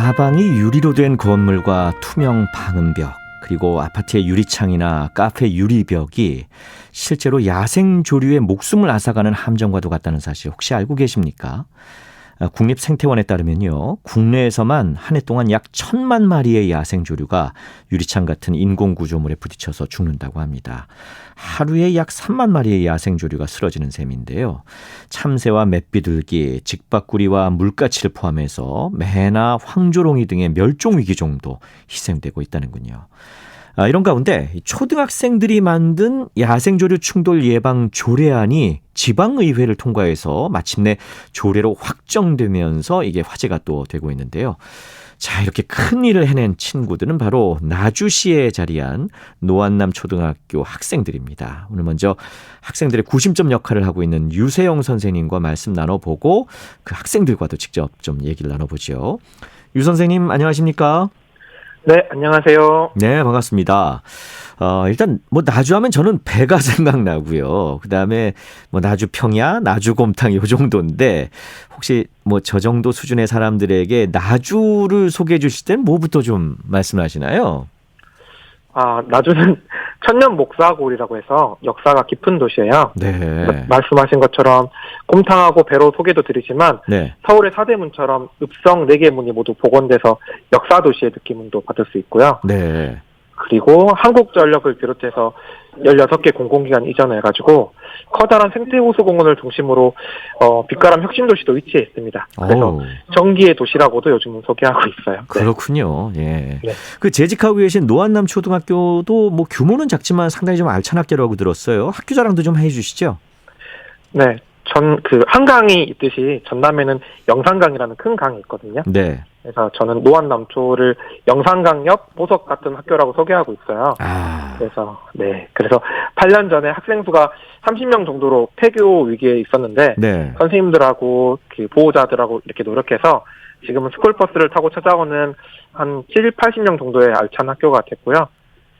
사방이 유리로 된 건물과 투명 방음벽, 그리고 아파트의 유리창이나 카페 유리벽이 실제로 야생조류의 목숨을 앗아가는 함정과도 같다는 사실 혹시 알고 계십니까? 국립생태원에 따르면요, 국내에서만 한 해 동안 약 1,000만 마리의 야생조류가 유리창 같은 인공구조물에 부딪혀서 죽는다고 합니다. 하루에 약 3만 마리의 야생조류가 쓰러지는 셈인데요. 참새와 맷비둘기, 직박구리와 물가치를 포함해서 매나 황조롱이 등의 멸종위기종도 희생되고 있다는군요. 이런 가운데 초등학생들이 만든 야생조류 충돌 예방 조례안이 지방의회를 통과해서 마침내 조례로 확정되면서 이게 화제가 또 되고 있는데요. 자, 이렇게 큰 일을 해낸 친구들은 바로 나주시에 자리한 노안남 초등학교 학생들입니다. 오늘 먼저 학생들의 구심점 역할을 하고 있는 유세영 선생님과 말씀 나눠보고 그 학생들과도 직접 좀 얘기를 나눠보죠. 유 선생님, 안녕하십니까? 네, 안녕하세요. 네, 반갑습니다. 일단 뭐 나주하면 저는 배가 생각나고요. 그다음에 뭐 나주 평야, 나주 곰탕 요 정도인데 혹시 뭐 저 정도 수준의 사람들에게 나주를 소개해 주실 때는 뭐부터 좀 말씀하시나요? 나주는 천년 목사골이라고 해서 역사가 깊은 도시예요. 네. 말씀하신 것처럼 곰탕하고 배로 소개도 드리지만 네. 서울의 사대문처럼 읍성 4개 문이 모두 복원돼서 역사 도시의 느낌도 받을 수 있고요. 네. 그리고 한국전력을 비롯해서 16개 공공기관 이전해가지고 커다란 생태호수공원을 중심으로 빛가람 혁신도시도 위치해 있습니다. 그래서 전기의 도시라고도 요즘은 소개하고 있어요. 그렇군요. 예. 네. 그 재직하고 계신 노안남 초등학교도 뭐 규모는 작지만 상당히 좀 알찬 학교라고 들었어요. 학교 자랑도 좀 해주시죠. 네. 한강이 있듯이 전남에는 영산강이라는 큰 강이 있거든요. 네. 그래서 저는 노안남초를 영산강 옆 보석 같은 학교라고 소개하고 있어요. 그래서 8년 전에 학생 수가 30명 정도로 폐교 위기에 있었는데 네. 선생님들하고 그 보호자들하고 이렇게 노력해서 지금은 스쿨버스를 타고 찾아오는 한 80명 정도의 알찬 학교가 됐고요.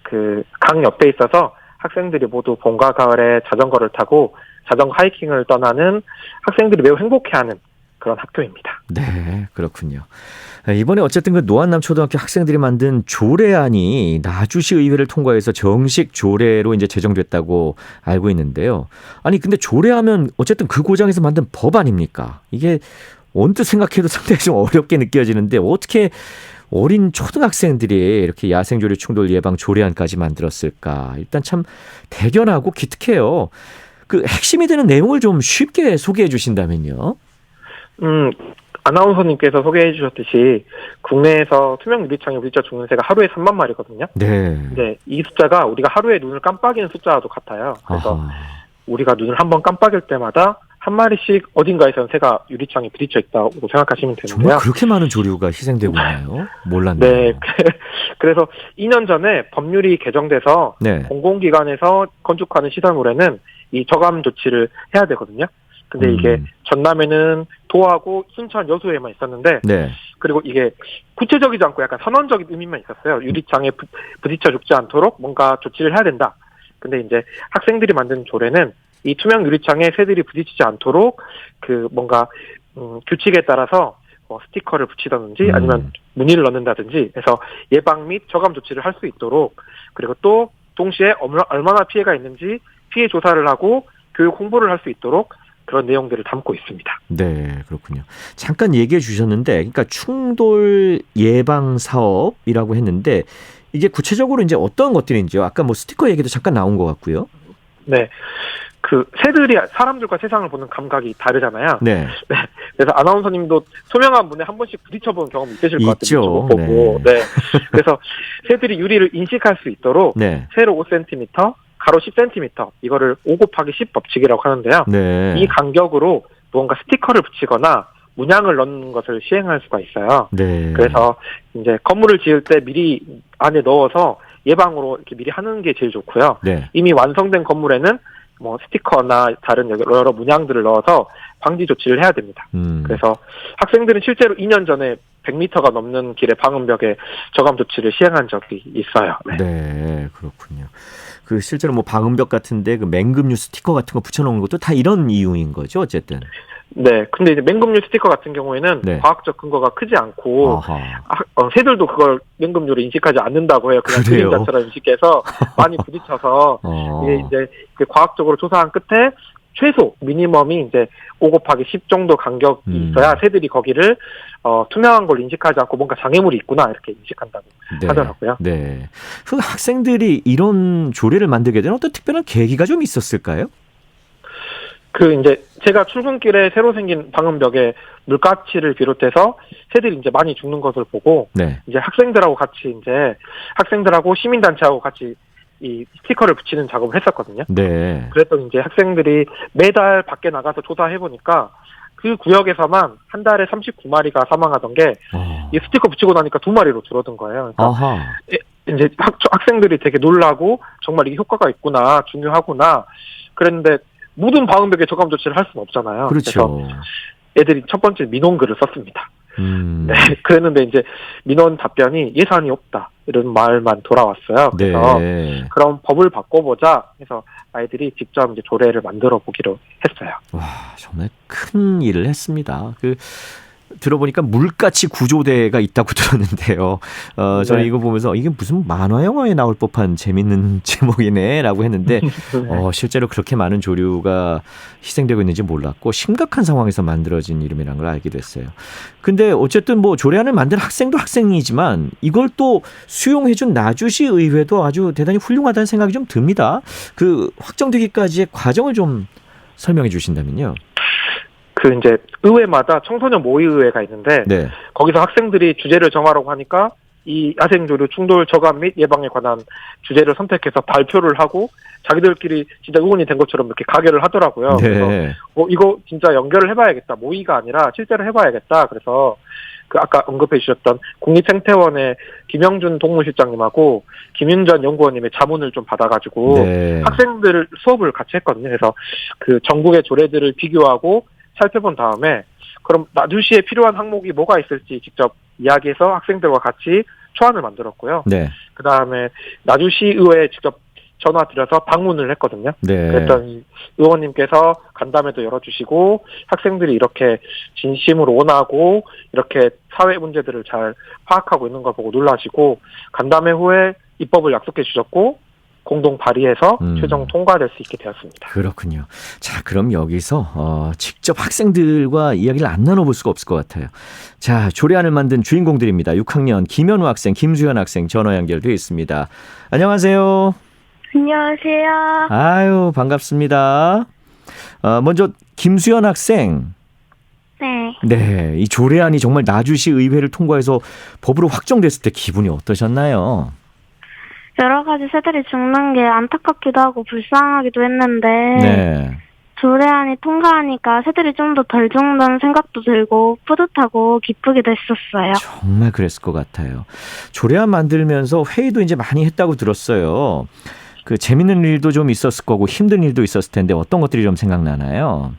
그 강 옆에 있어서 학생들이 모두 봄과 가을에 자전거를 타고 자전거 하이킹을 떠나는 학생들이 매우 행복해하는 그런 학교입니다. 네, 그렇군요. 이번에 어쨌든 그 노안남 초등학교 학생들이 만든 조례안이 나주시 의회를 통과해서 정식 조례로 이제 제정됐다고 알고 있는데요. 아니 근데 조례하면 어쨌든 그 고장에서 만든 법 아닙니까? 이게 언뜻 생각해도 상당히 좀 어렵게 느껴지는데 어떻게 어린 초등학생들이 이렇게 야생조류 충돌 예방 조례안까지 만들었을까? 일단 참 대견하고 기특해요. 그 핵심이 되는 내용을 좀 쉽게 소개해 주신다면요. 아나운서님께서 소개해 주셨듯이 국내에서 투명 유리창에 부딪혀 죽는 새가 하루에 3만 마리거든요. 네. 네, 이 숫자가 우리가 하루에 눈을 깜빡이는 숫자와도 같아요. 그래서 우리가 눈을 한번 깜빡일 때마다 한 마리씩 어딘가에서는 새가 유리창에 부딪혀 있다고 생각하시면 되는데요. 정말 그렇게 많은 조류가 희생되고 있나요? 몰랐네요. 네. 그래서 2년 전에 법률이 개정돼서 네. 공공기관에서 건축하는 시설물에는 이 저감 조치를 해야 되거든요. 근데 이게 전남에는 도하고 순천 여수에만 있었는데, 네. 그리고 이게 구체적이지 않고 약간 선언적인 의미만 있었어요. 유리창에 부딪혀 죽지 않도록 뭔가 조치를 해야 된다. 근데 이제 학생들이 만든 조례는 이 투명 유리창에 새들이 부딪히지 않도록 그 뭔가 규칙에 따라서 스티커를 붙이다든지 아니면 무늬를 넣는다든지 해서 예방 및 저감 조치를 할 수 있도록, 그리고 또 동시에 얼마나 피해가 있는지 피해 조사를 하고 교육 홍보를 할 수 있도록 그런 내용들을 담고 있습니다. 네, 그렇군요. 잠깐 얘기해 주셨는데, 그러니까 충돌 예방 사업이라고 했는데 이게 구체적으로 이제 어떤 것들인지요? 아까 뭐 스티커 얘기도 잠깐 나온 것 같고요. 네, 그 새들이 사람들과 세상을 보는 감각이 다르잖아요. 네. 네. 그래서 아나운서님도 소명한 문에 한 번씩 부딪혀본 경험이 있으실 것 같아요. 있죠. 보고. 네. 그래서 새들이 유리를 인식할 수 있도록 네. 세로 5cm, 가로 10cm, 이거를 5 곱하기 10 법칙이라고 하는데요. 네. 이 간격으로 무언가 스티커를 붙이거나 문양을 넣는 것을 시행할 수가 있어요. 네. 그래서 이제 건물을 지을 때 미리 안에 넣어서 예방으로 이렇게 미리 하는 게 제일 좋고요. 네. 이미 완성된 건물에는 뭐 스티커나 다른 여러 문양들을 넣어서 방지 조치를 해야 됩니다. 그래서 학생들은 실제로 2년 전에 100m가 넘는 길의 방음벽에 저감 조치를 시행한 적이 있어요. 네. 네, 그렇군요. 그 실제로 뭐 방음벽 같은데 그 맹금류 스티커 같은 거 붙여놓은 것도 다 이런 이유인 거죠, 어쨌든. 네. 근데 이제 맹금류 스티커 같은 경우에는 네. 과학적 근거가 크지 않고 아하. 새들도 그걸 맹금류로 인식하지 않는다고 해요. 그냥 그래요? 그림 자체로 인식해서 많이 부딪혀서 이제 그 과학적으로 조사한 끝에 최소 미니멈이 이제 5 곱하기 10 정도 간격이 있어야 새들이 거기를 투명한 걸 인식하지 않고 뭔가 장애물이 있구나 이렇게 인식한다고 네. 하더라고요. 네. 그 학생들이 이런 조례를 만들게 된 어떤 특별한 계기가 좀 있었을까요? 그 이제 제가 출근길에 새로 생긴 방음벽에 물가치를 비롯해서 새들이 이제 많이 죽는 것을 보고 네. 이제 학생들하고 같이 이제 학생들하고 시민단체하고 같이 이 스티커를 붙이는 작업을 했었거든요. 네. 그랬더니 이제 학생들이 매달 밖에 나가서 조사해 보니까 그 구역에서만 한 달에 39마리가 사망하던 게 이 스티커 붙이고 나니까 2마리로 줄어든 거예요. 그러니까 아하. 이제 학생들이 되게 놀라고 정말 이게 효과가 있구나, 중요하구나. 그랬는데 모든 방음벽에 저감 조치를 할 수는 없잖아요. 그렇죠. 그래서 애들이 첫 번째 민원글을 썼습니다. 네. 그랬는데 이제 민원 답변이 예산이 없다 이런 말만 돌아왔어요. 그래서 네. 그럼 법을 바꿔보자 해서 아이들이 직접 이제 조례를 만들어 보기로 했어요. 와, 정말 큰 일을 했습니다. 들어보니까 물가치 구조대가 있다고 들었는데요. 저는 네. 이거 보면서 이게 무슨 만화 영화에 나올 법한 재밌는 제목이네라고 했는데 실제로 그렇게 많은 조류가 희생되고 있는지 몰랐고 심각한 상황에서 만들어진 이름이라는 걸 알게 됐어요. 근데 어쨌든 뭐 조례안을 만든 학생도 학생이지만 이걸 또 수용해준 나주시 의회도 아주 대단히 훌륭하다는 생각이 좀 듭니다. 그 확정되기까지의 과정을 좀 설명해 주신다면요. 그 이제 의회마다 청소년 모의의회가 있는데 네. 거기서 학생들이 주제를 정하라고 하니까 이 야생조류 충돌 저감 및 예방에 관한 주제를 선택해서 발표를 하고 자기들끼리 진짜 의원이 된 것처럼 이렇게 가결을 하더라고요. 네. 그래서 이거 진짜 연결을 해봐야겠다. 모의가 아니라 실제로 해봐야겠다. 그래서 그 아까 언급해 주셨던 국립생태원의 김영준 동물실장님하고 김윤전 연구원님의 자문을 좀 받아가지고 네. 학생들 수업을 같이 했거든요. 그래서 그 전국의 조례들을 비교하고 살펴본 다음에 그럼 나주시에 필요한 항목이 뭐가 있을지 직접 이야기해서 학생들과 같이 초안을 만들었고요. 네. 그다음에 나주시 의회에 직접 전화 드려서 방문을 했거든요. 네. 그랬더니 의원님께서 간담회도 열어주시고 학생들이 이렇게 진심으로 원하고 이렇게 사회 문제들을 잘 파악하고 있는 걸 보고 놀라시고 간담회 후에 입법을 약속해 주셨고 공동 발의해서 최종 통과될 수 있게 되었습니다. 그렇군요. 자, 그럼 여기서 직접 학생들과 이야기를 안 나눠볼 수가 없을 것 같아요. 자, 조례안을 만든 주인공들입니다. 6학년 김현우 학생, 김수현 학생 전화 연결돼 있습니다. 안녕하세요. 안녕하세요. 아유, 반갑습니다. 먼저 김수현 학생. 네. 네, 이 조례안이 정말 나주시 의회를 통과해서 법으로 확정됐을 때 기분이 어떠셨나요? 여러 가지 새들이 죽는 게 안타깝기도 하고 불쌍하기도 했는데 네. 조례안이 통과하니까 새들이 좀 더 덜 죽는 생각도 들고 뿌듯하고 기쁘기도 했었어요. 정말 그랬을 것 같아요. 조례안 만들면서 회의도 이제 많이 했다고 들었어요. 그 재밌는 일도 좀 있었을 거고 힘든 일도 있었을 텐데 어떤 것들이 좀 생각나나요?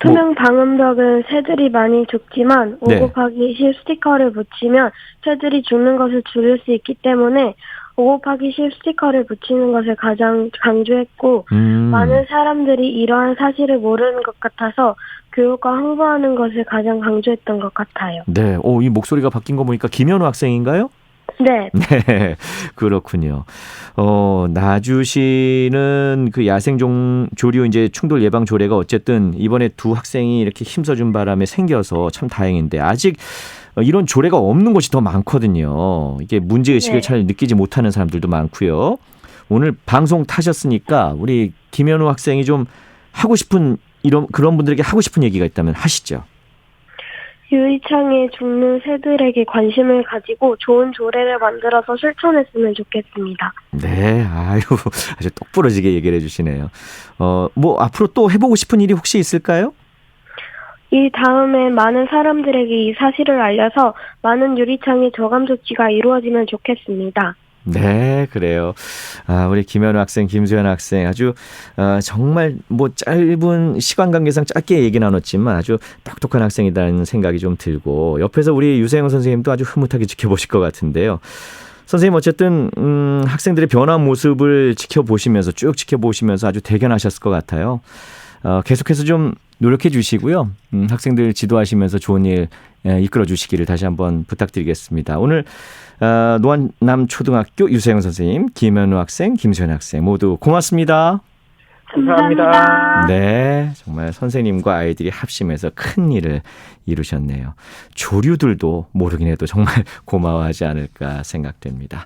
투명 방음벽은 새들이 많이 죽지만 5 네. 곱하기 10 스티커를 붙이면 새들이 죽는 것을 줄일 수 있기 때문에 5 곱하기 10 스티커를 붙이는 것을 가장 강조했고 많은 사람들이 이러한 사실을 모르는 것 같아서 교육과 홍보하는 것을 가장 강조했던 것 같아요. 네, 이 목소리가 바뀐 거 보니까 김현우 학생인가요? 네. 네, 그렇군요. 나주시는 그 야생조류 이제 충돌 예방 조례가 어쨌든 이번에 두 학생이 이렇게 힘써준 바람에 생겨서 참 다행인데 아직 이런 조례가 없는 곳이 더 많거든요. 이게 문제의식을 네. 잘 느끼지 못하는 사람들도 많고요. 오늘 방송 타셨으니까 우리 김현우 학생이 좀 하고 싶은 그런 분들에게 하고 싶은 얘기가 있다면 하시죠. 유리창에 죽는 새들에게 관심을 가지고 좋은 조례를 만들어서 실천했으면 좋겠습니다. 네, 아유, 아주 똑부러지게 얘기를 해주시네요. 뭐 앞으로 또 해보고 싶은 일이 혹시 있을까요? 이 다음에 많은 사람들에게 이 사실을 알려서 많은 유리창의 저감 조치가 이루어지면 좋겠습니다. 네, 그래요. 우리 김현우 학생, 김수현 학생 아주 정말 뭐 짧은 시간 관계상 짧게 얘기 나눴지만 아주 똑똑한 학생이라는 생각이 좀 들고 옆에서 우리 유세영 선생님도 아주 흐뭇하게 지켜보실 것 같은데요. 선생님 어쨌든 학생들의 변화 모습을 쭉 지켜보시면서 아주 대견하셨을 것 같아요. 계속해서 좀 노력해 주시고요. 학생들 지도하시면서 좋은 일 이끌어 주시기를 다시 한번 부탁드리겠습니다. 오늘 노안남초등학교 유세영 선생님, 김현우 학생, 김소연 학생 모두 고맙습니다. 감사합니다. 네, 정말 선생님과 아이들이 합심해서 큰 일을 이루셨네요. 조류들도 모르긴 해도 정말 고마워하지 않을까 생각됩니다.